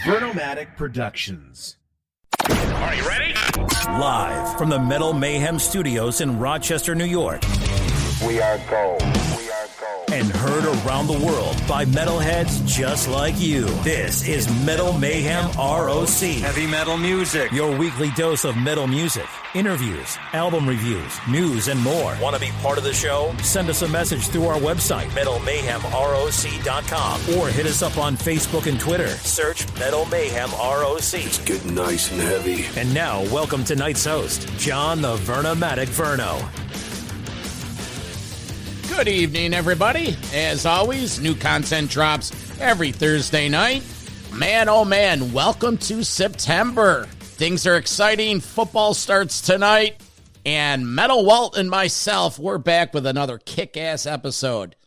Vernomatic Productions. Are you ready? Live from the Metal Mayhem Studios in Rochester, New York. We are gold. And heard around the world by metalheads just like you. This is Metal Mayhem ROC. Heavy metal music. Your weekly dose of metal music, interviews, album reviews, news, and more. Want to be part of the show? Send us a message through our website, metalmayhemroc.com, or hit us up on Facebook and Twitter. Search Metal Mayhem ROC. It's getting nice and heavy. And now, welcome tonight's host, John the Vernomatic Verno. Good evening, everybody. As always, new content drops every Thursday night. Man, oh man, welcome to September. Things are exciting. Football starts tonight. And Metal Walt and myself, we're back with another kick-ass episode.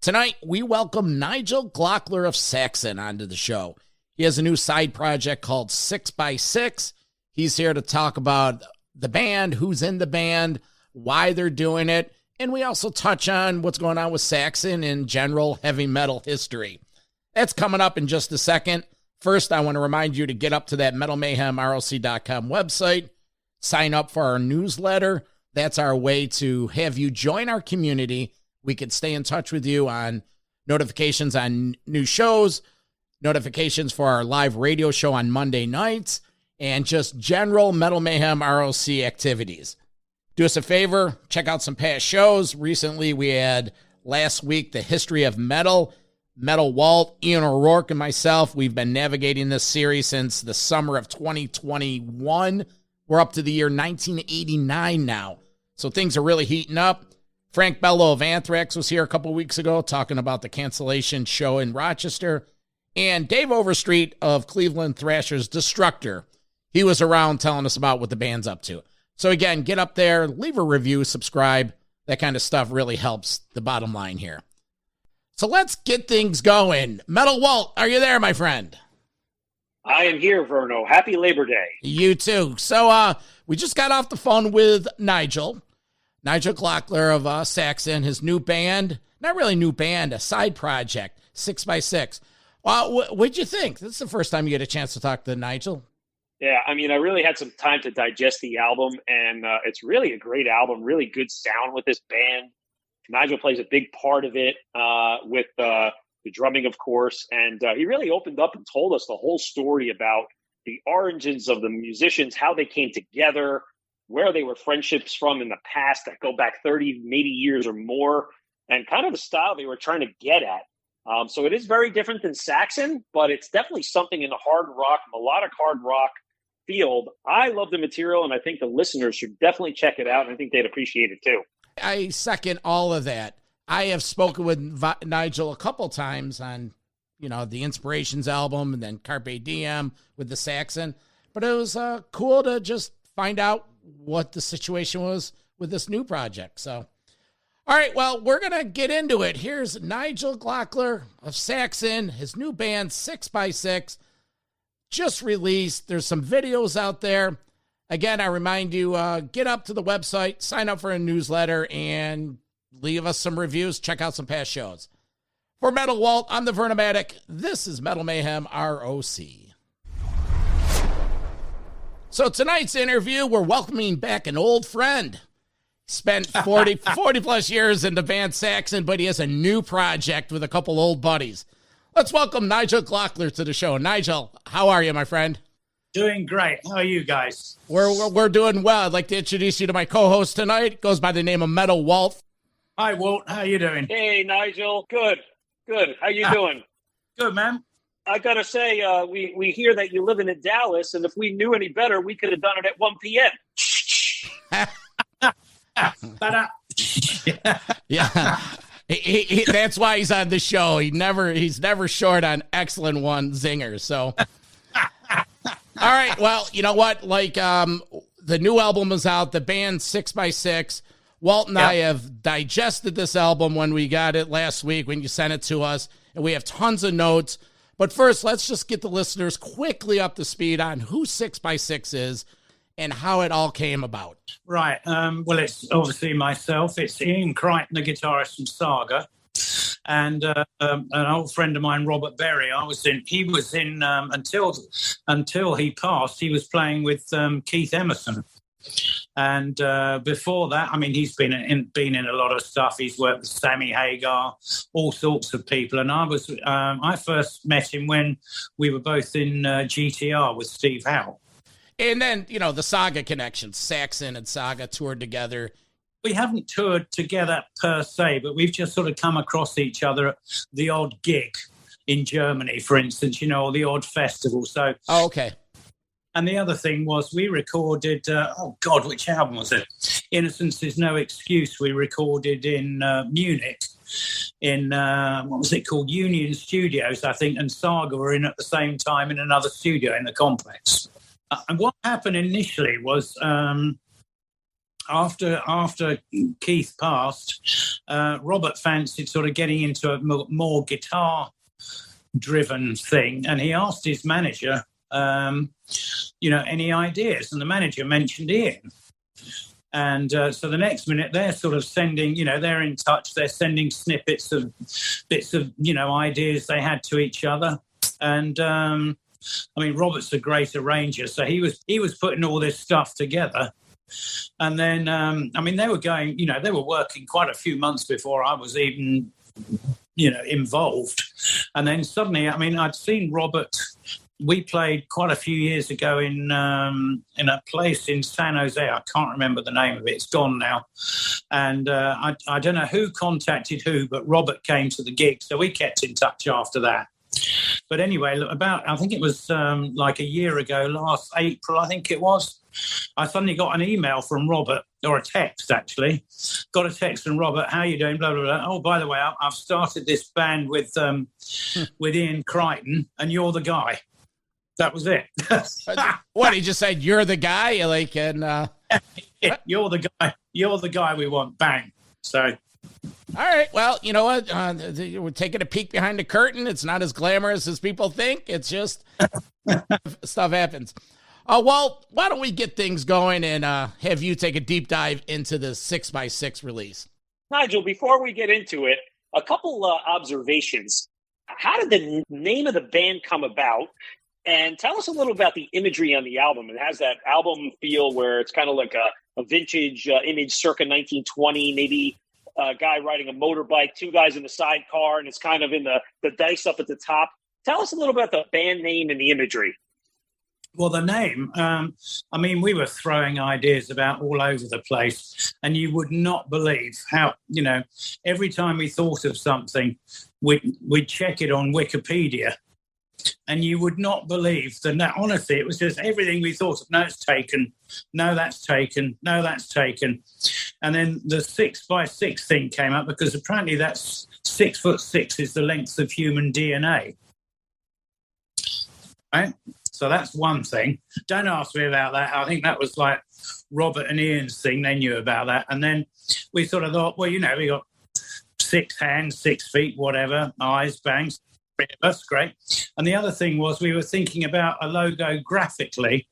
Tonight, we welcome Nigel Glockler-SAXON onto the show. He has a new side project called 6x6. He's here to talk about the band, who's in the band, why they're doing it. And we also touch on what's going on with Saxon and general heavy metal history. That's coming up in just a second. First, I want to remind you to get up to that metalmayhemroc.com website, sign up for our newsletter. That's our way to have you join our community. We can stay in touch with you on notifications on new shows, notifications for our live radio show on Monday nights, and just general Metal Mayhem ROC activities. Do us a favor, check out some past shows. Recently, we had last week, the history of metal. Metal Walt, Ian O'Rourke, and myself, we've been navigating this series since the summer of 2021. We're up to the year 1989 now. So things are really heating up. Frank Bello of Anthrax was here a couple weeks ago talking about the cancellation show in Rochester. And Dave Overstreet of Cleveland Thrashers Destructor, he was around telling us about what the band's up to. So again, get up there, leave a review, subscribe. That kind of stuff really helps the bottom line here. So let's get things going. Metal Walt, are you there, my friend? I am here, Verno. Happy Labor Day. You too. So we just got off the phone with Nigel Glockler of Saxon, his new band. Not really new band, a side project, 6x6. What'd you think? This is the first time you get a chance to talk to Nigel. Yeah, I mean, I really had some time to digest the album, and it's really a great album, really good sound with this band. Nigel plays a big part of it with the drumming, of course, and he really opened up and told us the whole story about the origins of the musicians, how they came together, where they were friendships from in the past that go back 30, maybe years or more, and kind of the style they were trying to get at. So it is very different than Saxon, but it's definitely something in the hard rock, melodic hard rock field. I love the material, and I think the listeners should definitely check it out, and I think they'd appreciate it too. I second all of that. I have spoken with Nigel a couple times on, the Inspirations album and then Carpe Diem with the Saxon, but it was cool to just find out what the situation was with this new project. So, all right, well, we're going to get into it. Here's Nigel Glockler of Saxon, his new band 6x6. Just released. There's some videos out there. Again, I remind you, get up to the website, sign up for a newsletter, and leave us some reviews. Check out some past shows. For Metal Walt, I'm the Vernomatic. This is Metal Mayhem ROC. So tonight's interview, we're welcoming back an old friend. Spent 40 plus years in the band Saxon, but he has a new project with a couple old buddies. Let's welcome Nigel Glockler to the show. Nigel, how are you, my friend? Doing great. How are you guys? We're doing well. I'd like to introduce you to my co-host tonight. It goes by the name of Metal Walt. Hi, Walt. How you doing? Hey, Nigel. Good. How you doing? Good, man. I got to say, we hear that you're living in Dallas, and if we knew any better, we could have done it at 1 p.m. Yeah. That's why he's on the show. He's never short on excellent one zingers. So, all right. Well, you know what? Like, the new album is out. The band 6x6. Walt and I have digested this album when we got it last week when you sent it to us, and we have tons of notes. But first, let's just get the listeners quickly up to speed on who 6x6 is and how it all came about. Right. Well, it's obviously myself. It's Ian Crichton, the guitarist from SAGA. and an old friend of mine, Robert Berry. He was in until he passed. He was playing with Keith Emerson. And before that, I mean, he's been in a lot of stuff. He's worked with Sammy Hagar, all sorts of people. And I first met him when we were both in GTR with Steve Howe. And then, you know, the SAGA connections, Saxon and SAGA toured together. We haven't toured together per se, but we've just sort of come across each other at the odd gig in Germany, for instance, you know, or the odd festival. So, okay. And the other thing was we recorded, which album was it? Innocence is No Excuse. We recorded in Munich in, what was it called? Union Studios, I think, and SAGA were in at the same time in another studio in the complex. And what happened initially was after Keith passed, Robert fancied sort of getting into a more guitar-driven thing, and he asked his manager, any ideas, and the manager mentioned Ian. And so the next minute they're sort of sending, they're in touch, they're sending snippets of bits of, ideas they had to each other. And Robert's a great arranger, so he was putting all this stuff together. And then, they were going, they were working quite a fefew months before I was even, involved. And then suddenly, I'd seen Robert. We played quite a few years ago in a place in San Jose. I can't remember the name of it. It's gone now. And I don't know who contacted who, but Robert came to the gig. So we kept in touch after that. But anyway, I think it was like a year ago, last April, I think it was. I suddenly got an email from Robert, or a text, actually. Got a text from Robert, how you doing, blah, blah, blah. Oh, by the way, I've started this band with Ian Crichton, and you're the guy. That was it. What, he just said, you're the guy? Yeah, you're the guy. You're the guy we want. Bang. So... All right. Well, you know what? We're taking a peek behind the curtain. It's not as glamorous as people think. It's just stuff happens. Well, why don't we get things going and have you take a deep dive into the 6x6 release? Nigel, before we get into it, a couple observations. How did the name of the band come about? And tell us a little about the imagery on the album. It has that album feel where it's kind of like a vintage image circa 1920, maybe a guy riding a motorbike, two guys in the sidecar, and it's kind of in the dice up at the top. Tell us a little about the band name and the imagery. Well, the name, we were throwing ideas about all over the place, and you would not believe how, every time we thought of something, we'd check it on Wikipedia. And you would not believe that, honestly, it was just everything we thought of. No, it's taken. No, that's taken. No, that's taken. And then the 6x6 thing came up because apparently that's 6'6" is the length of human DNA. Right? So that's one thing. Don't ask me about that. I think that was like Robert and Ian's thing. They knew about that. And then we sort of thought, well, we got 6 hands, 6 feet, whatever, eyes, bangs. That's great. And the other thing was we were thinking about a logo graphically.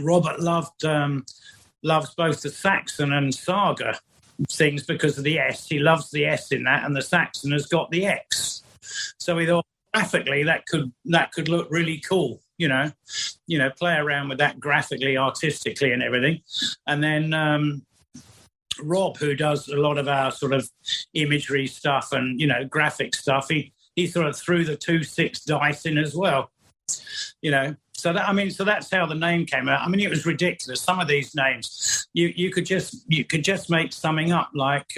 Robert loves both the Saxon and SAGA things because of the S. He loves the S in that, and the Saxon has got the X. So we thought graphically that could look really cool. Play around with that graphically, artistically, and everything. And then Rob, who does a lot of our sort of imagery stuff and graphic stuff, he sort of threw the 2-6 dice in as well, So that's how the name came out. It was ridiculous. Some of these names, you could just make something up like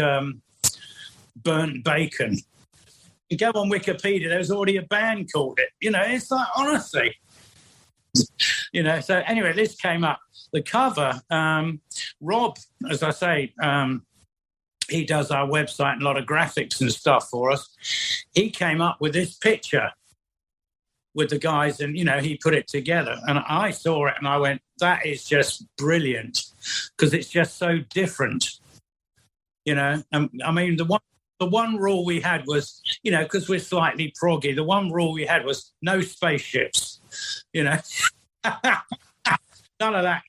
burnt bacon. You go on Wikipedia, there's already a band called it. It's like, honestly, So anyway, this came up. The cover, Rob, as I say. He does our website and a lot of graphics and stuff for us. He came up with this picture with the guys and, he put it together. And I saw it and I went, that is just brilliant because it's just so different, And, the one rule we had was, because we're slightly proggy, the one rule we had was no spaceships, None of that,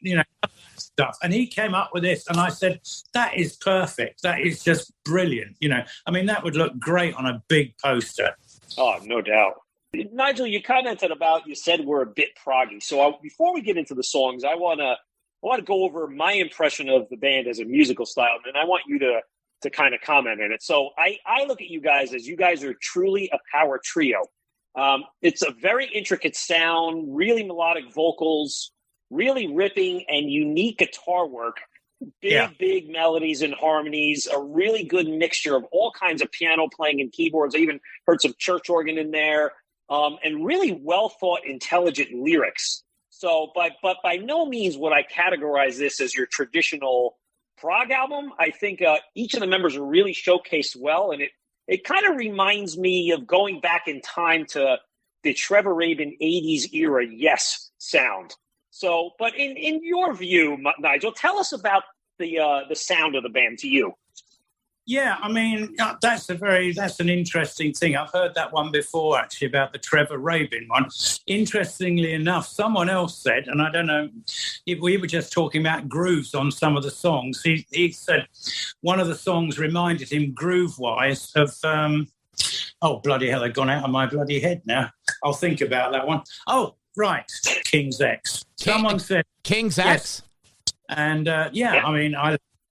stuff. And he came up with this, and I said, that is perfect. That is just brilliant. I mean, that would look great on a big poster. Oh, no doubt. Nigel, you commented about, you said we're a bit proggy. So before we get into the songs, I want to go over my impression of the band as a musical style, and I want you to kind of comment on it. So I look at you guys as you guys are truly a power trio. It's a very intricate sound, really melodic vocals, really ripping and unique guitar work, big melodies and harmonies, a really good mixture of all kinds of piano playing and keyboards. I even heard some church organ in there, and really well thought, intelligent lyrics. So, but by no means would I categorize this as your traditional prog album. I think each of the members are really showcased well, and it kind of reminds me of going back in time to the Trevor Rabin 80s era Yes sound. So, but in your view, Nigel, tell us about the sound of the band to you. Yeah, I mean, that's an interesting thing. I've heard that one before, actually, about the Trevor Rabin one. Interestingly enough, someone else said, and I don't know if we were just talking about grooves on some of the songs. He said one of the songs reminded him groove-wise of, oh, bloody hell, they've gone out of my bloody head now. I'll think about that one. Oh, right, King's X. Someone said... King's X? Yes. And, I mean,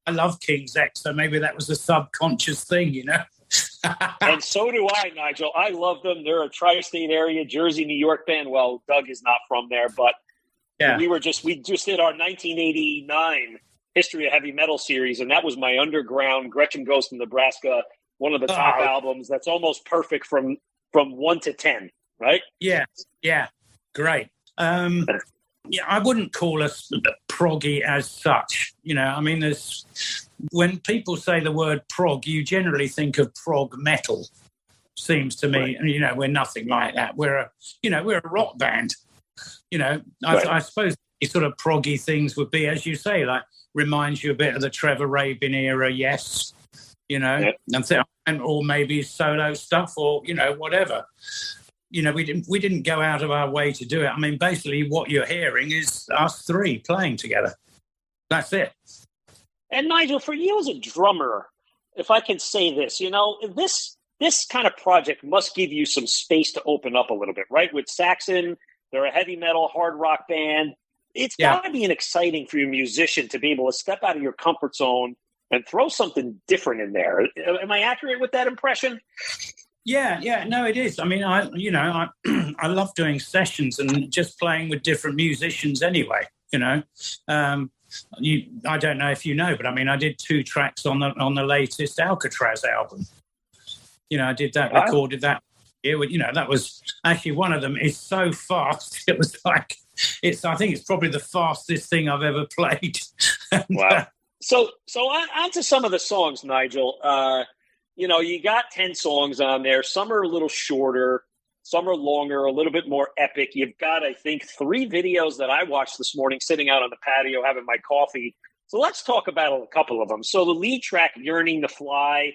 I love King's X, so maybe that was a subconscious thing, And so do I, Nigel. I love them. They're a tri-state area, Jersey, New York band. Well, Doug is not from there, but we just did our 1989 History of Heavy Metal series, and that was my underground Gretchen Goes to Nebraska, one of the top albums. That's almost perfect from 1 to 10, right? Yeah, great. I wouldn't call us proggy as such. I mean, when people say the word prog, you generally think of prog metal, seems to me. Right. And, we're nothing like that. We're a rock band. I suppose the sort of proggy things would be, as you say, like reminds you a bit of the Trevor Rabin era, Yes, and or maybe solo stuff or, whatever. We didn't go out of our way to do it. I mean, basically what you're hearing is us three playing together. That's it. And Nigel, for you as a drummer, if I can say this, this kind of project must give you some space to open up a little bit, right? With Saxon, they're a heavy metal, hard rock band. It's got to be exciting for your musician to be able to step out of your comfort zone and throw something different in there. Am I accurate with that impression? Yeah, no, it is. I mean, I love doing sessions and just playing with different musicians anyway, I don't know if you know, but I mean, I did 2 tracks on the latest Alcatraz album. I did that, recorded that. That was actually one of them is so fast. It was like, I think it's probably the fastest thing I've ever played. Wow. So on to some of the songs, Nigel. You got 10 songs on there. Some are a little shorter. Some are longer, a little bit more epic. You've got, I think, 3 videos that I watched this morning sitting out on the patio having my coffee. So let's talk about a couple of them. So the lead track, Yearning to Fly,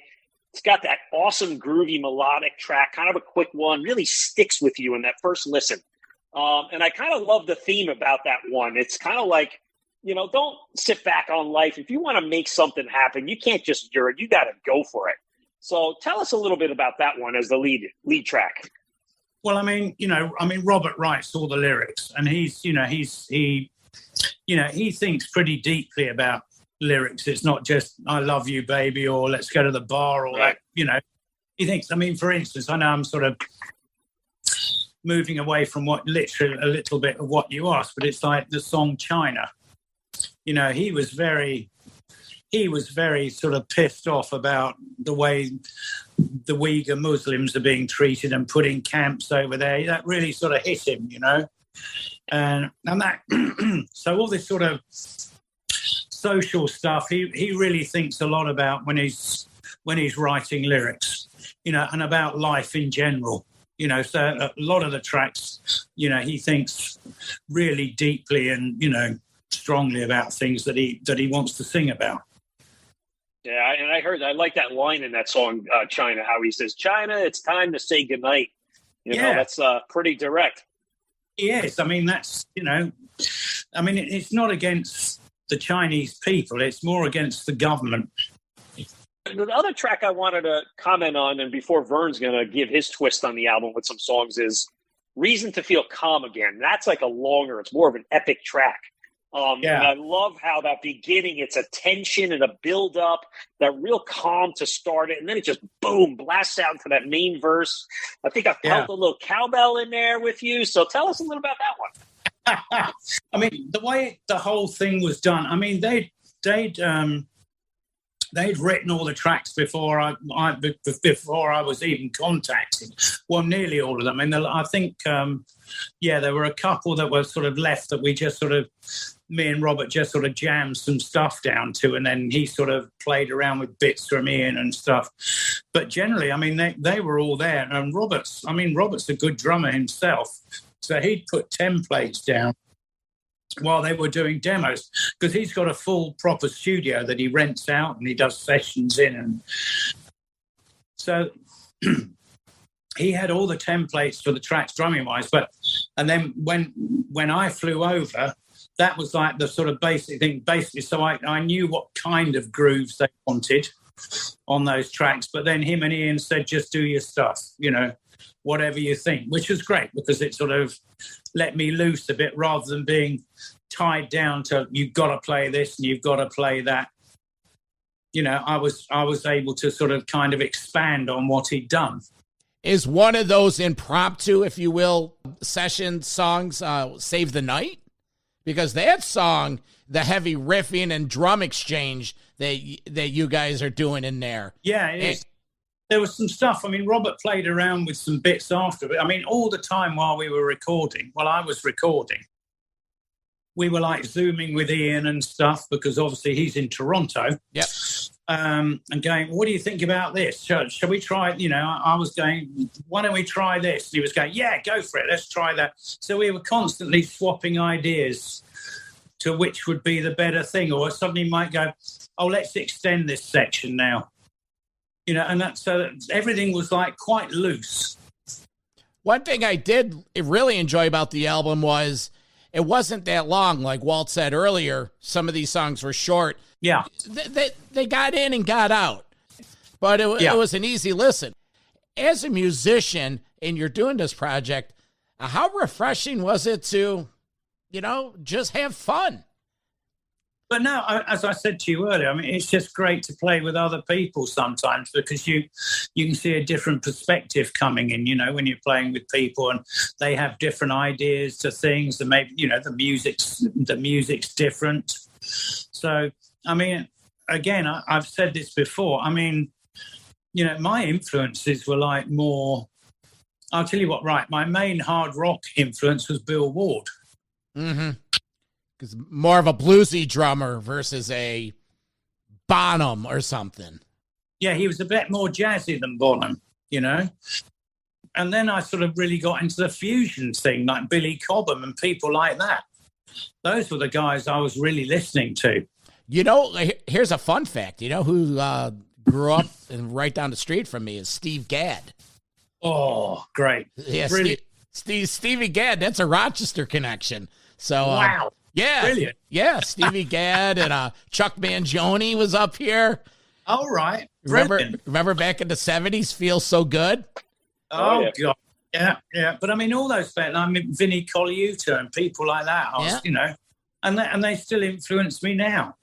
it's got that awesome groovy melodic track, kind of a quick one, really sticks with you in that first listen. And I kind of love the theme about that one. It's kind of like, don't sit back on life. If you want to make something happen, you can't just yearn. You got to go for it. So tell us a little bit about that one as the lead track. Well, I mean, Robert writes all the lyrics, and he thinks pretty deeply about lyrics. It's not just "I love you, baby" or "Let's go to the bar" or that. He thinks. I mean, for instance, I know I'm sort of moving away from what literally a little bit of what you asked, but it's like the song "China." He was very sort of pissed off about the way the Uyghur Muslims are being treated and put in camps over there. That really sort of hit him, and that. So all this sort of social stuff, he really thinks a lot about when he's writing lyrics, and about life in general. So a lot of the tracks, he thinks really deeply and strongly about things that he wants to sing about. Yeah, and I like that line in that song, China, how he says, "China, it's time to say goodnight." That's pretty direct. Yes, I mean, that's, it's not against the Chinese people. It's more against the government. The other track I wanted to comment on, and before Vern's going to give his twist on the album with some songs, is Reason to Feel Calm Again. That's like a longer, it's more of an epic track. And I love how that beginning, it's a tension and a build-up, that real calm to start it, and then it just, boom, blasts out to that main verse. I think I felt a little cowbell in there with you, so tell us a little about that one. I mean, the way the whole thing was done, I mean, they'd written all the tracks before I was even contacted. Well, nearly all of them. And I think, there were a couple that were sort of left that we just sort of, me and Robert just sort of jammed some stuff down to, and then he sort of played around with bits from Ian and stuff. But generally, I mean, they were all there. And Robert's a good drummer himself, so he'd put templates down while they were doing demos, because he's got a full proper studio that he rents out and he does sessions in. And so he had all the templates for the tracks drumming wise. And then when I flew over, that was like the sort of basic thing, basically. So I knew what kind of grooves they wanted on those tracks. But then him and Ian said, just do your stuff, whatever you think, which was great because it sort of let me loose a bit rather than tied down to you've got to play this and you've got to play that. I was able to sort of kind of expand on what he'd done. Is one of those impromptu, if you will, session songs Save the Night? Because that song, the heavy riffing and drum exchange that you guys are doing in there. Yeah, it is. There was some stuff. I mean, Robert played around with some bits after it. I mean, all the time while we were recording, while I was recording, we were like Zooming with Ian and stuff because obviously he's in Toronto. Yep. And going, what do you think about this? Shall we try it? I was going, why don't we try this? And he was going, yeah, go for it. Let's try that. So we were constantly swapping ideas to which would be the better thing. Or somebody might go, oh, let's extend this section now. And so everything was like quite loose. One thing I did really enjoy about the album was it wasn't that long. Like Walt said earlier, some of these songs were short. Yeah. They got in and got out, but it was an easy listen. As a musician, and you're doing this project, how refreshing was it to, just have fun? But no, as I said to you earlier, I mean, it's just great to play with other people sometimes because you can see a different perspective coming in, when you're playing with people and they have different ideas to things and maybe, the music's different. So, I mean, again, I've said this before. I mean, my influences were like more, I'll tell you what, right, my main hard rock influence was Bill Ward. Mm-hmm. Because more of a bluesy drummer versus a Bonham or something. Yeah, he was a bit more jazzy than Bonham, And then I sort of really got into the fusion thing, like Billy Cobham and people like that. Those were the guys I was really listening to. Here's a fun fact. Who grew up and right down the street from me is Steve Gadd. Oh, great. Yeah, Stevie Gadd, that's a Rochester connection. So, wow. Yeah. Brilliant. Yeah, Stevie Gadd and Chuck Mangione was up here. All right. Remember back in the 70s, Feels So Good? Oh, God. Yeah. But I mean, all those bands, Vinnie Colaiuta and people like that, and they still influence me now.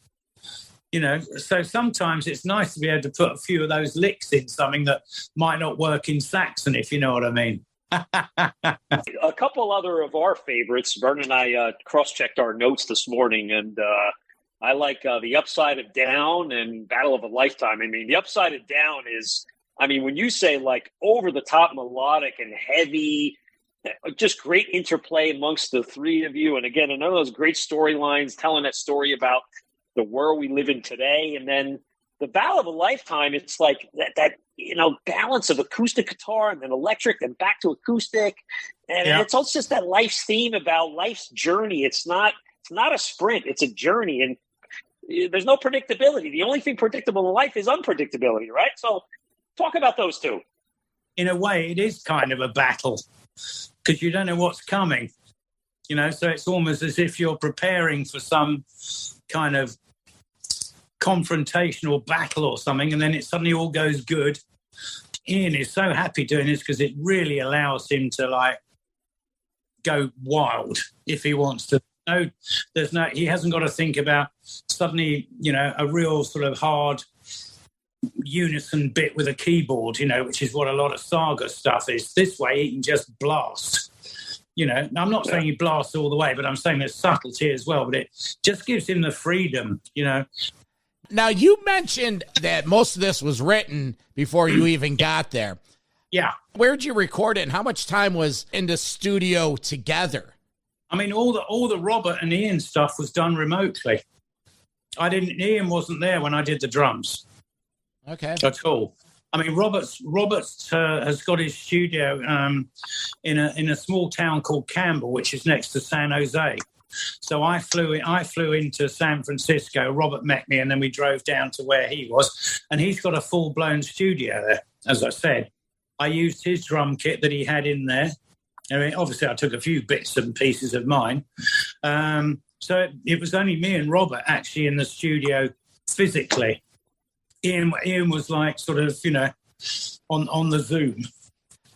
So sometimes it's nice to be able to put a few of those licks in something that might not work in Saxon, if you know what I mean. A couple other of our favorites. Vern and I cross-checked our notes this morning, and I like The Upside of Down and Battle of a Lifetime. I mean, The Upside of Down is, when you say like over-the-top melodic and heavy, just great interplay amongst the three of you. And again, another of those great storylines, telling that story about the world we live in today. And then the Battle of a Lifetime, it's like that balance of acoustic guitar and then electric and back to acoustic. And it's also just that life's theme about life's journey. It's not a sprint, it's a journey. And there's no predictability. The only thing predictable in life is unpredictability, right? So talk about those two. In a way, it is kind of a battle because you don't know what's coming. So it's almost as if you're preparing for some kind of confrontational battle or something, and then it suddenly all goes good. Ian is so happy doing this because it really allows him to like go wild if he wants to. No, he hasn't got to think about suddenly, a real sort of hard unison bit with a keyboard, which is what a lot of SAGA stuff is. This way he can just blast. Now, I'm not saying he blasts all the way, but I'm saying there's subtlety as well, but it just gives him the freedom, Now, you mentioned that most of this was written before you even got there. Yeah. Where'd you record it, and how much time was in the studio together? I mean, all the Robert and Ian stuff was done remotely. Ian wasn't there when I did the drums. Okay. At all. I mean, Robert's has got his studio in a small town called Campbell, which is next to San Jose. So I flew into San Francisco. Robert met me, and then we drove down to where he was. And he's got a full-blown studio there, as I said. I used his drum kit that he had in there. I mean, obviously, I took a few bits and pieces of mine. So it was only me and Robert actually in the studio physically. Ian was like sort of, on the Zoom.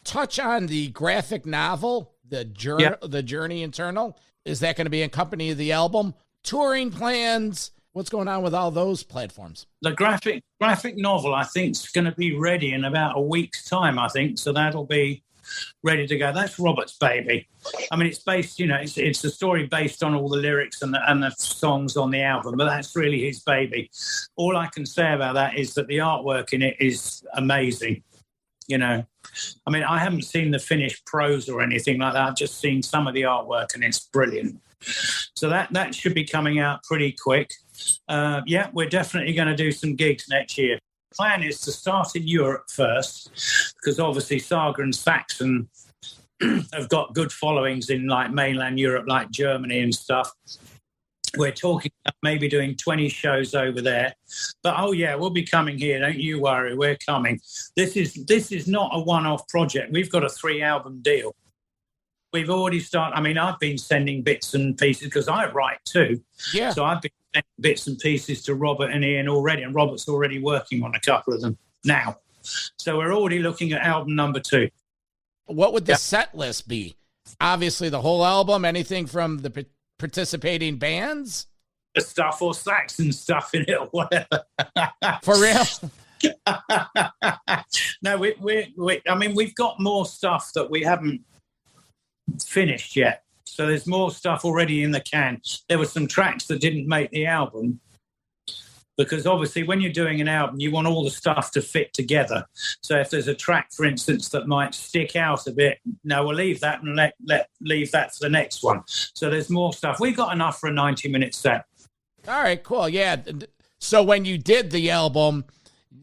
Touch on the graphic novel, the Journey Internal. Is that going to be in company of the album? Touring plans? What's going on with all those platforms? The graphic novel, I think, is going to be ready in about a week's time, I think. So that'll be ready to go. That's Robert's baby. I mean, it's based, it's a story based on all the lyrics and the songs on the album, but that's really his baby. All I can say about that is that the artwork in it is amazing. I mean, I haven't seen the finished prose or anything like that. I've just seen some of the artwork, and it's brilliant. So that should be coming out pretty quick. We're definitely going to do some gigs next year. The plan is to start in Europe first, because obviously SAGA and Saxon have got good followings in like mainland Europe, like Germany and stuff. We're talking about maybe doing 20 shows over there. But, we'll be coming here. Don't you worry. We're coming. This is not a one-off project. We've got a 3-album deal. We've already started. I mean, I've been sending bits and pieces because I write too. Yeah. So I've been sending bits and pieces to Robert and Ian already, and Robert's already working on a couple of them now. So we're already looking at album number 2. What would the set list be? Obviously, the whole album, anything from the participating bands? The stuff or Saxon stuff in it or whatever. For real? No, we've got more stuff that we haven't finished yet. So there's more stuff already in the can. There were some tracks that didn't make the album because obviously when you're doing an album, you want all the stuff to fit together. So if there's a track, for instance, that might stick out a bit, no, we'll leave that and leave that for the next one. So there's more stuff. We got enough for a 90-minute set. All right, cool. Yeah. So when you did the album,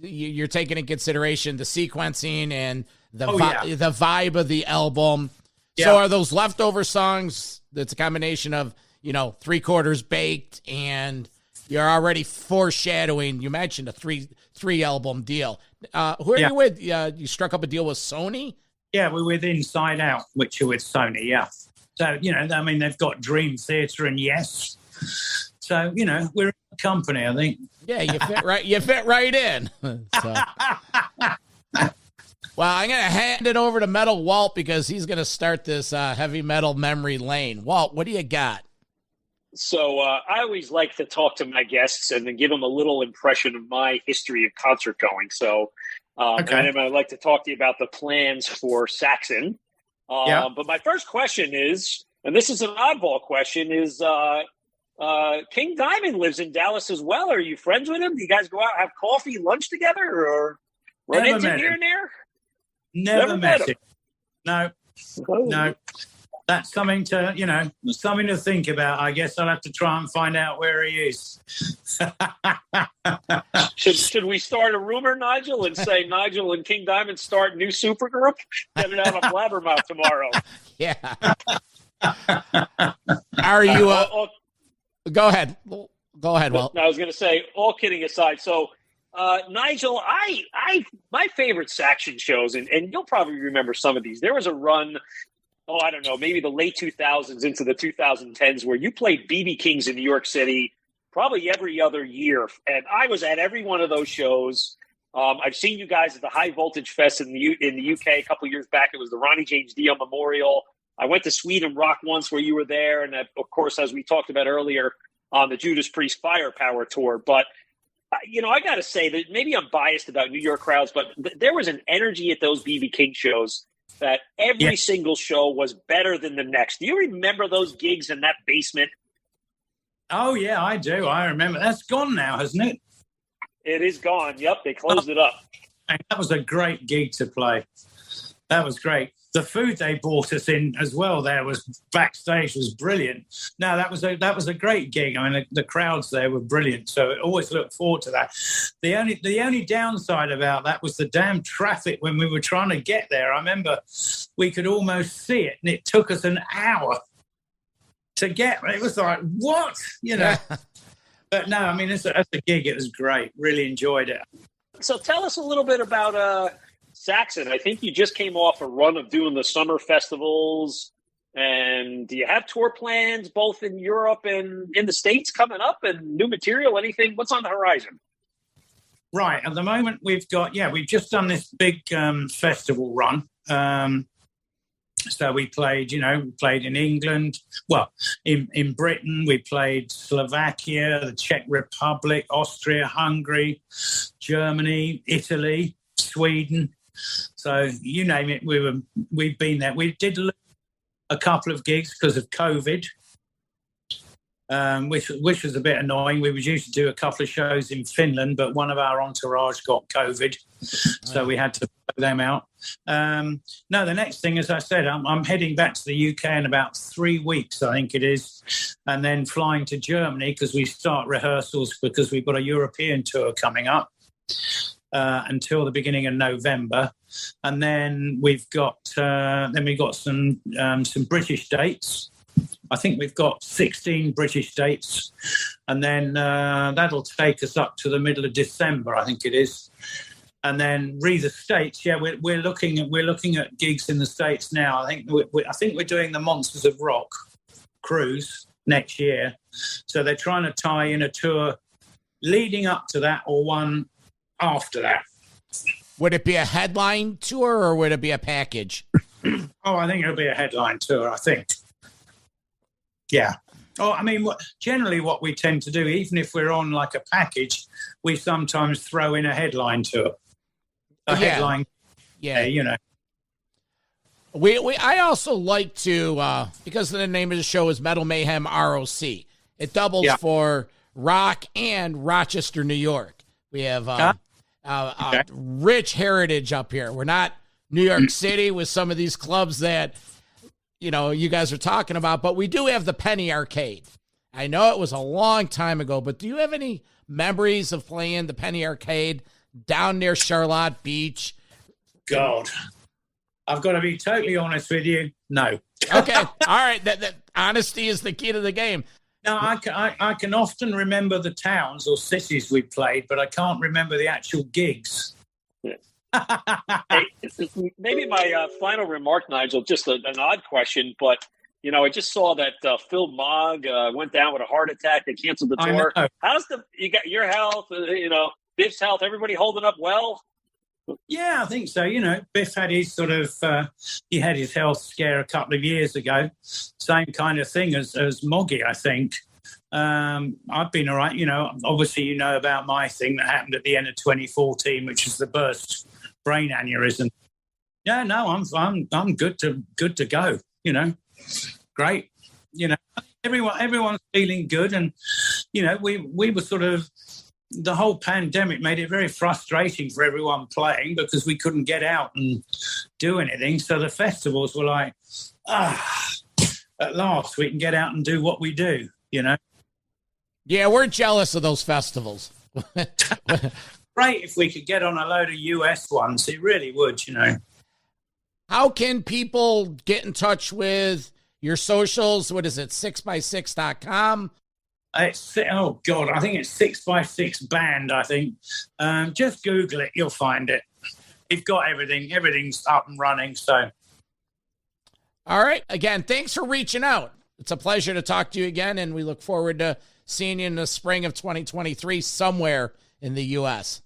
you're taking in consideration the sequencing and the vibe of the album. Yeah. So are those leftover songs that's a combination of, 3/4 baked and you're already foreshadowing? You mentioned a three album deal. Who are you with? You struck up a deal with Sony? Yeah, we're with Inside Out, which are with Sony, yeah. So, they've got Dream Theater and Yes. So, we're in the company, I think. Yeah, you fit right in. So. Well, I'm going to hand it over to Metal Walt because he's going to start this heavy metal memory lane. Walt, what do you got? So I always like to talk to my guests and then give them a little impression of my history of concert going. So and then I'd like to talk to you about the plans for Saxon. But my first question is, and this is an oddball question, is King Diamond lives in Dallas as well. Are you friends with him? Do you guys go out, have coffee, lunch together, or run into here and there? Never met him. No. That's something to think about. I guess I'll have to try and find out where he is. Should we start a rumor, Nigel, and say Nigel and King Diamond start new supergroup? Get it out on Blabbermouth tomorrow. Yeah. Are you? Go ahead. Go ahead, Walt. I was going to say, all kidding aside, so. Nigel, my favorite Saxon shows, and you'll probably remember some of these. There was a run, I don't know, maybe the late 2000s into the 2010s where you played BB King's in New York City, probably every other year. And I was at every one of those shows. I've seen you guys at the High Voltage Fest in the UK a couple years back. It was the Ronnie James Dio Memorial. I went to Sweden Rock once where you were there. And, of course, as we talked about earlier, on the Judas Priest Firepower Tour. But, I got to say that maybe I'm biased about New York crowds, but there was an energy at those B.B. King shows that every single show was better than the next. Do you remember those gigs in that basement? Oh, yeah, I do. I remember. That's gone now, hasn't it? It is gone. Yep, they closed it up. And that was a great gig to play. That was great. The food they brought us in as well there was backstage was brilliant. No, that was a great gig. I mean, the crowds there were brilliant. So I always look forward to that. The only downside about that was the damn traffic when we were trying to get there. I remember we could almost see it, and it took us an hour to get. It was like, what? But no, I mean, as a gig, it was great. Really enjoyed it. So tell us a little bit about Saxon. I think you just came off a run of doing the summer festivals. And do you have tour plans both in Europe and in the States coming up, and new material, anything? What's on the horizon? Right. At the moment, we've just done this big festival run. So we played in England, in Britain, we played Slovakia, the Czech Republic, Austria, Hungary, Germany, Italy, Sweden. So you name it, we've been there. We did a couple of gigs because of COVID, which was a bit annoying. We were used to do a couple of shows in Finland, but one of our entourage got COVID, so we had to put them out. No, the next thing, as I said, I'm heading back to the UK in about 3 weeks, I think it is, and then flying to Germany because we start rehearsals because we've got a European tour coming up until the beginning of November, and then we've got some British dates. I think we've got 16 British dates, and then that'll take us up to the middle of December, I think it is. And then the States, we're looking at gigs in the States now. I think we're doing the Monsters of Rock cruise next year, so they're trying to tie in a tour leading up to that or one after that. Would it be a headline tour or would it be a package? I think it'll be a headline tour. I think. Yeah. Oh, I mean, generally what we tend to do, even if we're on like a package, we sometimes throw in a headline tour. Headline. Yeah. I also like to, because the name of the show is Metal Mayhem ROC. It doubles for rock and Rochester, New York. We have rich heritage up here. We're not New York City with some of these clubs that, you guys are talking about, but we do have the Penny Arcade. I know it was a long time ago, but do you have any memories of playing the Penny Arcade down near Charlotte Beach? God, I've got to be totally honest with you. No. Okay. All right. That honesty is the key to the game. No, I can often remember the towns or cities we played, but I can't remember the actual gigs. Maybe my final remark, Nigel, just an odd question, but I just saw that Phil Mogg went down with a heart attack. They canceled the tour. How's you got your health? Biff's health. Everybody holding up well? Yeah, I think so. Biff had his he had his health scare a couple of years ago. Same kind of thing as Moggy, I think. I've been all right. Obviously, about my thing that happened at the end of 2014, which is the burst brain aneurysm. Yeah, no, I'm good to go. Great. Everyone's feeling good, and we were sort of. The whole pandemic made it very frustrating for everyone playing because we couldn't get out and do anything. So the festivals were like, at last we can get out and do what we do, Yeah, we're jealous of those festivals. Great if we could get on a load of US ones. It really would, How can people get in touch with your socials? What is it, 6x6.com? I think it's 6x6 Band, I think. Just Google it, you'll find it. We've got everything. Everything's up and running, so. All right. Again, thanks for reaching out. It's a pleasure to talk to you again, and we look forward to seeing you in the spring of 2023 somewhere in the U.S.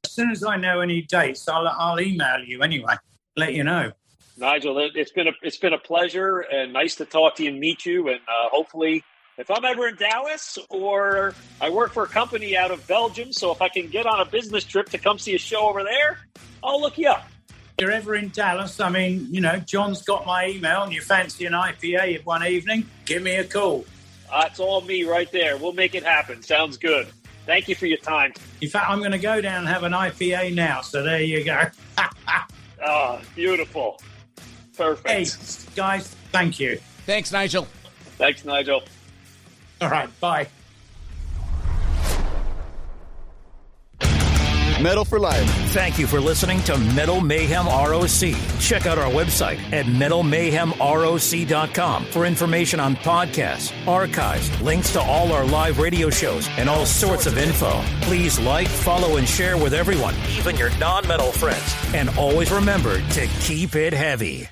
As soon as I know any dates, I'll email you anyway, let you know. Nigel, it's been a pleasure and nice to talk to you and meet you. And hopefully, if I'm ever in Dallas, or I work for a company out of Belgium, so if I can get on a business trip to come see a show over there, I'll look you up. If you're ever in Dallas, I mean, John's got my email, and you fancy an IPA one evening, give me a call. It's all me right there. We'll make it happen. Sounds good. Thank you for your time. In fact, I'm going to go down and have an IPA now, so there you go. Oh, beautiful. Perfect. Hey, guys, thank you. Thanks, Nigel. Thanks, Nigel. All right, bye. Metal for Life. Thank you for listening to Metal Mayhem ROC. Check out our website at metalmayhemroc.com for information on podcasts, archives, links to all our live radio shows, and all sorts of info. Please like, follow, and share with everyone, even your non-metal friends. And always remember to keep it heavy.